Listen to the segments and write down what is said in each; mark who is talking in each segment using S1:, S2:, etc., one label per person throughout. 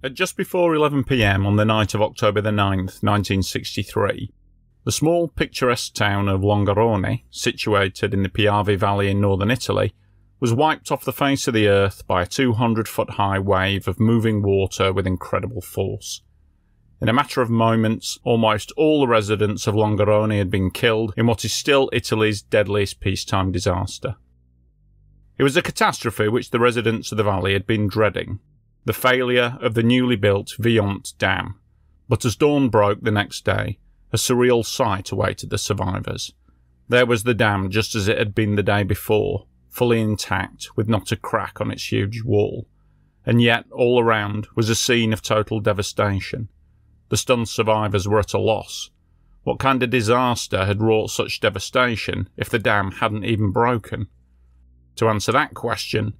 S1: At just before 11 PM on the night of October the 9th, 1963, the small picturesque town of Longarone, situated in the Piave Valley in northern Italy, was wiped off the face of the earth by a 200-foot-high wave of moving water with incredible force. In a matter of moments, almost all the residents of Longarone had been killed in what is still Italy's deadliest peacetime disaster. It was a catastrophe which the residents of the valley had been dreading, the failure of the newly built Vajont Dam. But as dawn broke the next day, a surreal sight awaited the survivors. There was the dam just as it had been the day before, fully intact, with not a crack on its huge wall. And yet, all around was a scene of total devastation. The stunned survivors were at a loss. What kind of disaster had wrought such devastation if the dam hadn't even broken? To answer that question,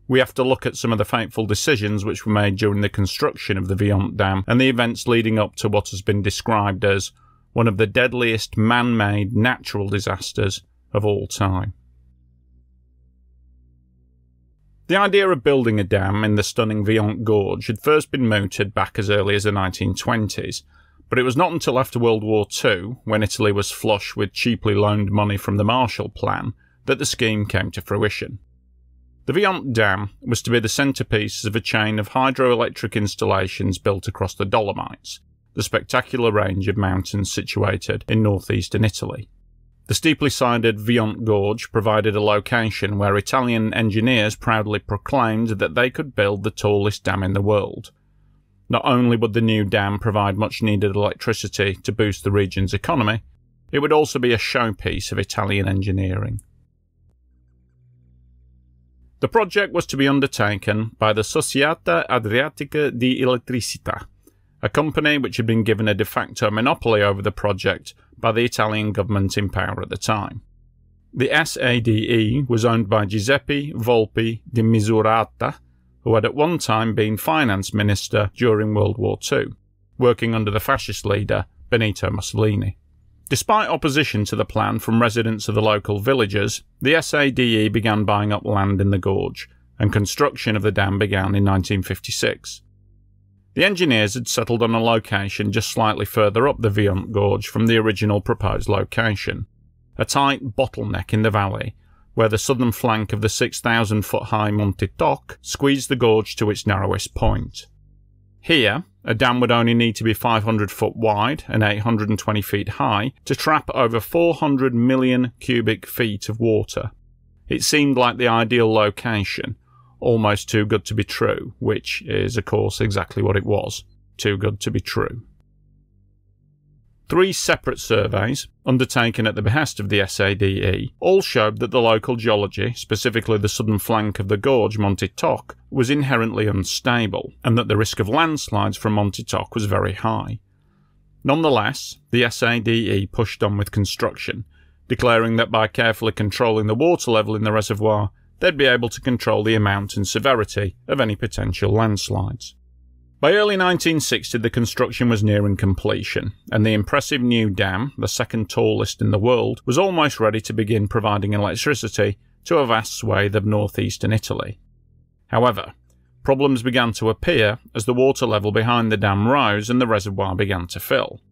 S1: we have to look at some of the fateful decisions which were made during the construction of the Vajont Dam and the events leading up to what has been described as one of the deadliest man-made natural disasters of all time. The idea of building a dam in the stunning Vajont Gorge had first been mooted back as early as the 1920s, but it was not until after World War II, when Italy was flush with cheaply loaned money from the Marshall Plan, that the scheme came to fruition. The Vajont Dam was to be the centrepiece of a chain of hydroelectric installations built across the Dolomites, the spectacular range of mountains situated in northeastern Italy. The steeply-sided Vajont Gorge provided a location where Italian engineers proudly proclaimed that they could build the tallest dam in the world. Not only would the new dam provide much-needed electricity to boost the region's economy, it would also be a showpiece of Italian engineering. The project was to be undertaken by the Società Adriatica di Elettricità, a company which had been given a de facto monopoly over the project by the Italian government in power at the time. The SADE was owned by Giuseppe Volpi di Misurata, who had at one time been finance minister during World War II, working under the fascist leader Benito Mussolini. Despite opposition to the plan from residents of the local villages, the SADE began buying up land in the gorge, and construction of the dam began in 1956. The engineers had settled on a location just slightly further up the Vajont Gorge from the original proposed location, a tight bottleneck in the valley, where the southern flank of the 6,000-foot-high Monte Toc squeezed the gorge to its narrowest point. Here, a dam would only need to be 500 foot wide and 820 feet high to trap over 400 million cubic feet of water. It seemed like the ideal location, almost too good to be true, which is, of course, exactly what it was. Too good to be true. 3 separate surveys, undertaken at the behest of the SADE, all showed that the local geology, specifically the southern flank of the gorge Monte Toc, was inherently unstable, and that the risk of landslides from Monte Toc was very high. Nonetheless, the SADE pushed on with construction, declaring that by carefully controlling the water level in the reservoir, they'd be able to control the amount and severity of any potential landslides. By early 1960, the construction was nearing completion, and the impressive new dam, the second tallest in the world, was almost ready to begin providing electricity to a vast swathe of northeastern Italy. However, problems began to appear as the water level behind the dam rose and the reservoir began to fill.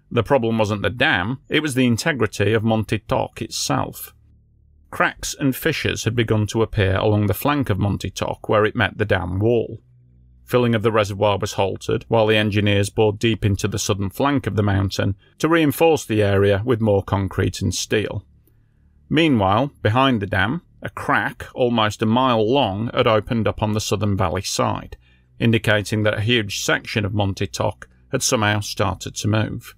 S1: The problem wasn't the dam, it was the integrity of Monte Toc itself. Cracks and fissures had begun to appear along the flank of Monte Toc where it met the dam wall. Filling of the reservoir was halted, while the engineers bored deep into the southern flank of the mountain to reinforce the area with more concrete and steel. Meanwhile, behind the dam, a crack, almost a mile long, had opened up on the southern valley side, indicating that a huge section of Monte Toc had somehow started to move.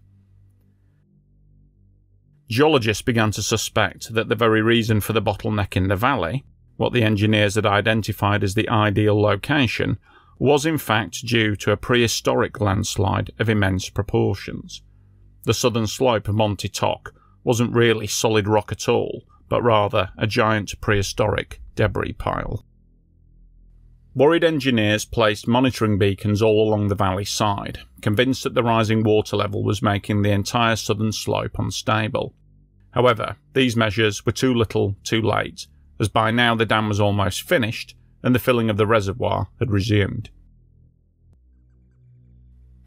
S1: Geologists began to suspect that the very reason for the bottleneck in the valley, what the engineers had identified as the ideal location, was in fact due to a prehistoric landslide of immense proportions. The southern slope of Monte Toc wasn't really solid rock at all, but rather a giant prehistoric debris pile. Worried engineers placed monitoring beacons all along the valley side, convinced that the rising water level was making the entire southern slope unstable. However, these measures were too little, too late, as by now the dam was almost finished and the filling of the reservoir had resumed.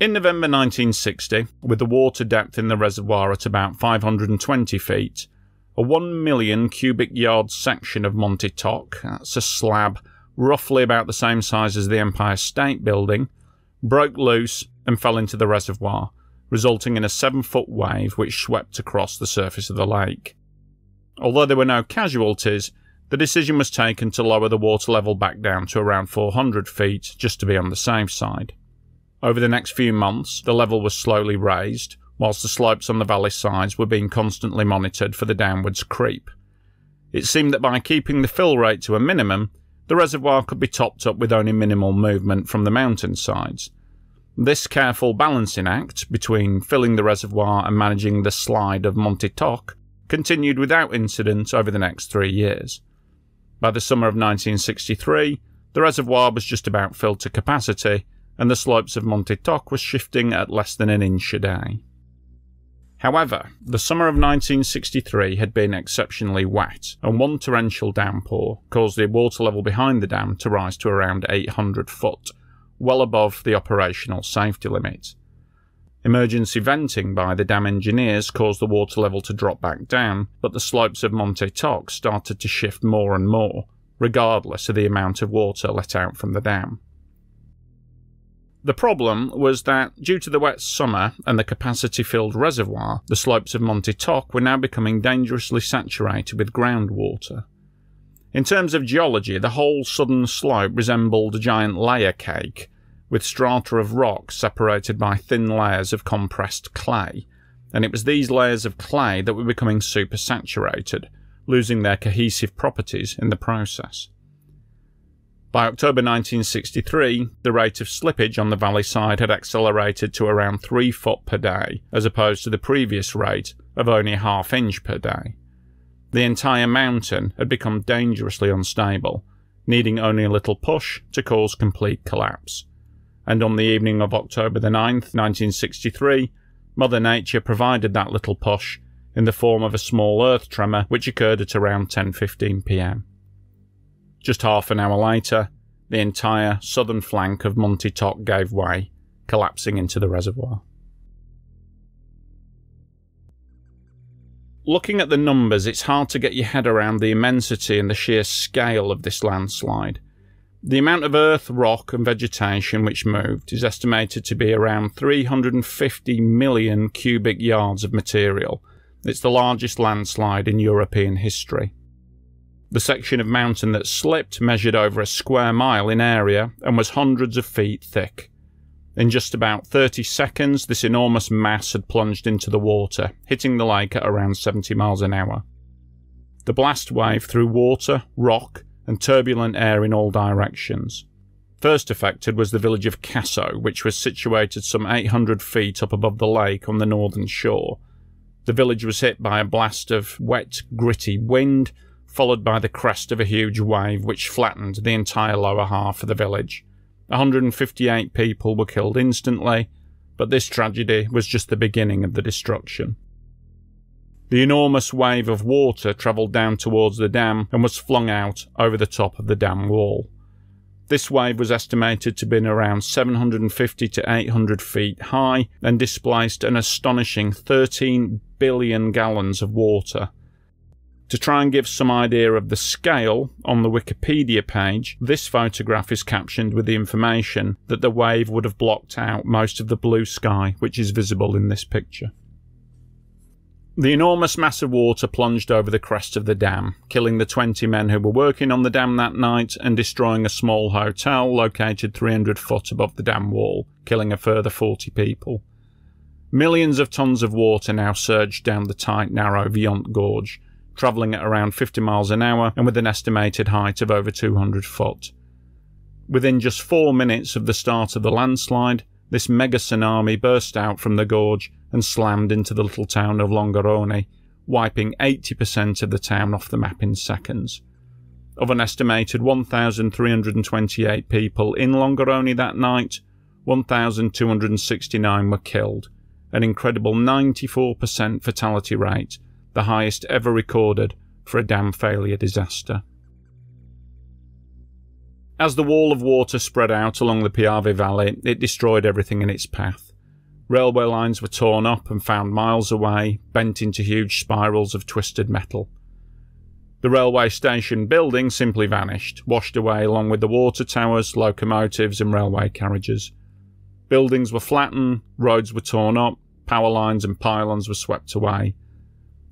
S1: In November 1960, with the water depth in the reservoir at about 520 feet, a 1 million cubic yard section of Monte Toc, that's a slab roughly about the same size as the Empire State Building, broke loose and fell into the reservoir, resulting in a 7-foot wave which swept across the surface of the lake. Although there were no casualties, the decision was taken to lower the water level back down to around 400 feet just to be on the safe side. Over the next few months, the level was slowly raised, whilst the slopes on the valley sides were being constantly monitored for the downwards creep. It seemed that by keeping the fill rate to a minimum, the reservoir could be topped up with only minimal movement from the mountain sides. This careful balancing act between filling the reservoir and managing the slide of Monte Toc continued without incident over the next 3 years. By the summer of 1963, the reservoir was just about filled to capacity, and the slopes of Monte Toc were shifting at less than an inch a day. However, the summer of 1963 had been exceptionally wet, and one torrential downpour caused the water level behind the dam to rise to around 800 foot, well above the operational safety limit. Emergency venting by the dam engineers caused the water level to drop back down, but the slopes of Monte Toc started to shift more and more, regardless of the amount of water let out from the dam. The problem was that, due to the wet summer and the capacity-filled reservoir, the slopes of Monte Toc were now becoming dangerously saturated with groundwater. In terms of geology, the whole southern slope resembled a giant layer cake, with strata of rock separated by thin layers of compressed clay, and it was these layers of clay that were becoming supersaturated, losing their cohesive properties in the process. By October 1963, the rate of slippage on the valley side had accelerated to around 3 foot per day, as opposed to the previous rate of only a ½ inch per day. The entire mountain had become dangerously unstable, needing only a little push to cause complete collapse. And on the evening of October the 9th, 1963, Mother Nature provided that little push in the form of a small earth tremor which occurred at around 10:15 p.m. Just half an hour later, the entire southern flank of Monte Toc gave way, collapsing into the reservoir. Looking at the numbers, it's hard to get your head around the immensity and the sheer scale of this landslide. The amount of earth, rock and vegetation which moved is estimated to be around 350 million cubic yards of material. It's the largest landslide in European history. The section of mountain that slipped measured over a square mile in area and was hundreds of feet thick. In just about 30 seconds, this enormous mass had plunged into the water, hitting the lake at around 70 miles an hour. The blast wave threw water, rock, and turbulent air in all directions. First affected was the village of Casso, which was situated some 800 feet up above the lake on the northern shore. The village was hit by a blast of wet, gritty wind, followed by the crest of a huge wave which flattened the entire lower half of the village. 158 people were killed instantly, but this tragedy was just the beginning of the destruction. The enormous wave of water travelled down towards the dam and was flung out over the top of the dam wall. This wave was estimated to be around 750 to 800 feet high and displaced an astonishing 13 billion gallons of water. To try and give some idea of the scale, on the Wikipedia page, this photograph is captioned with the information that the wave would have blocked out most of the blue sky which is visible in this picture. The enormous mass of water plunged over the crest of the dam, killing the 20 men who were working on the dam that night and destroying a small hotel located 300 foot above the dam wall, killing a further 40 people. Millions of tons of water now surged down the tight, narrow Vajont Gorge, travelling at around 50 miles an hour and with an estimated height of over 200 foot. Within just 4 minutes of the start of the landslide, this mega tsunami burst out from the gorge and slammed into the little town of Longarone, wiping 80% of the town off the map in seconds. Of an estimated 1,328 people in Longarone that night, 1,269 were killed, an incredible 94% fatality rate, the highest ever recorded for a dam failure disaster. As the wall of water spread out along the Piave Valley, it destroyed everything in its path. Railway lines were torn up and found miles away, bent into huge spirals of twisted metal. The railway station building simply vanished, washed away along with the water towers, locomotives and railway carriages. Buildings were flattened, roads were torn up, power lines and pylons were swept away.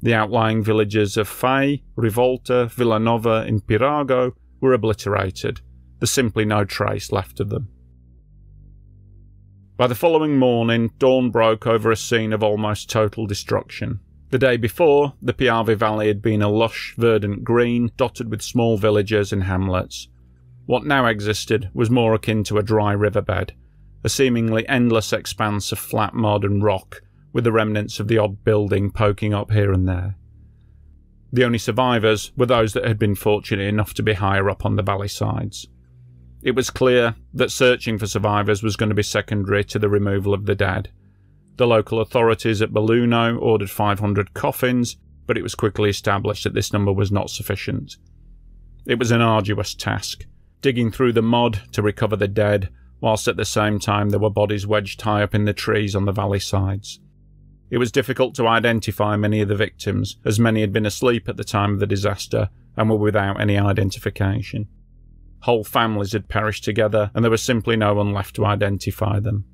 S1: The outlying villages of Fai, Rivolta, Villanova and Pirago were obliterated. There's simply no trace left of them. By the following morning, dawn broke over a scene of almost total destruction. The day before, the Piave Valley had been a lush, verdant green, dotted with small villages and hamlets. What now existed was more akin to a dry riverbed, a seemingly endless expanse of flat mud and rock, with the remnants of the odd building poking up here and there. The only survivors were those that had been fortunate enough to be higher up on the valley sides. It was clear that searching for survivors was going to be secondary to the removal of the dead. The local authorities at Belluno ordered 500 coffins, but it was quickly established that this number was not sufficient. It was an arduous task, digging through the mud to recover the dead, whilst at the same time there were bodies wedged high up in the trees on the valley sides. It was difficult to identify many of the victims, as many had been asleep at the time of the disaster and were without any identification. Whole families had perished together, and there was simply no one left to identify them.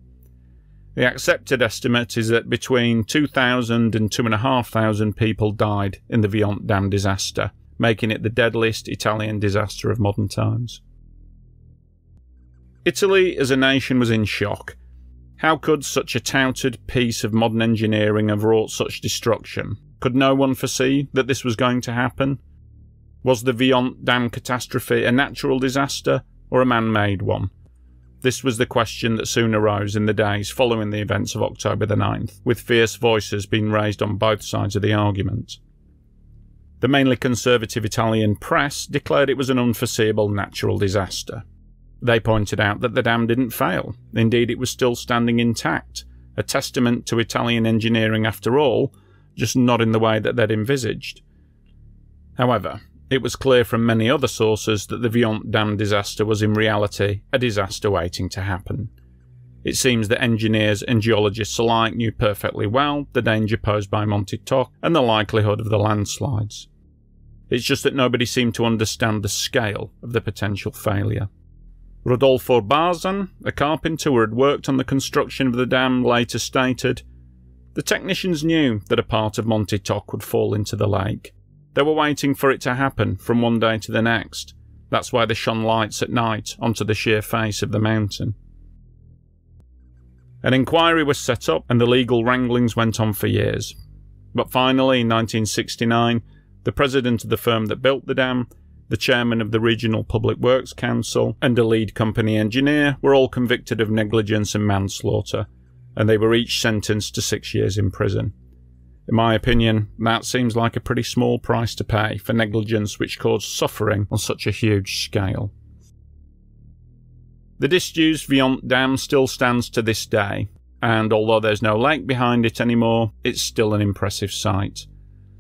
S1: The accepted estimate is that between 2,000 and 2,500 people died in the Vajont Dam disaster, making it the deadliest Italian disaster of modern times. Italy as a nation was in shock. How could such a touted piece of modern engineering have wrought such destruction? Could no one foresee that this was going to happen? Was the Vajont Dam catastrophe a natural disaster or a man-made one? This was the question that soon arose in the days following the events of October the 9th, with fierce voices being raised on both sides of the argument. The mainly conservative Italian press declared it was an unforeseeable natural disaster. They pointed out that the dam didn't fail. Indeed, it was still standing intact, a testament to Italian engineering after all, just not in the way that they'd envisaged. However, it was clear from many other sources that the Vajont Dam disaster was in reality a disaster waiting to happen. It seems that engineers and geologists alike knew perfectly well the danger posed by Monte Toc and the likelihood of the landslides. It's just that nobody seemed to understand the scale of the potential failure. Rodolfo Barzan, a carpenter who had worked on the construction of the dam, later stated, "The technicians knew that a part of Monte Toc would fall into the lake. They were waiting for it to happen from one day to the next. That's why they shone lights at night onto the sheer face of the mountain." An inquiry was set up and the legal wranglings went on for years. But finally, in 1969, the president of the firm that built the dam, the chairman of the Regional Public Works Council, and a lead company engineer were all convicted of negligence and manslaughter, and they were each sentenced to 6 years in prison. In my opinion, that seems like a pretty small price to pay for negligence which caused suffering on such a huge scale. The disused Vajont Dam still stands to this day, and although there's no lake behind it anymore, it's still an impressive sight.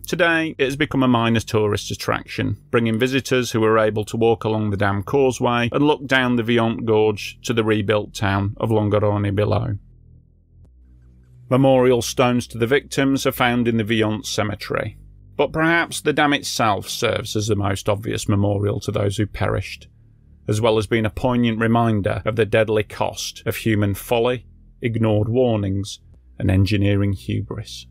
S1: Today, it has become a minor tourist attraction, bringing visitors who are able to walk along the dam causeway and look down the Vajont Gorge to the rebuilt town of Longarone below. Memorial stones to the victims are found in the Vajont Cemetery, but perhaps the dam itself serves as the most obvious memorial to those who perished, as well as being a poignant reminder of the deadly cost of human folly, ignored warnings, and engineering hubris.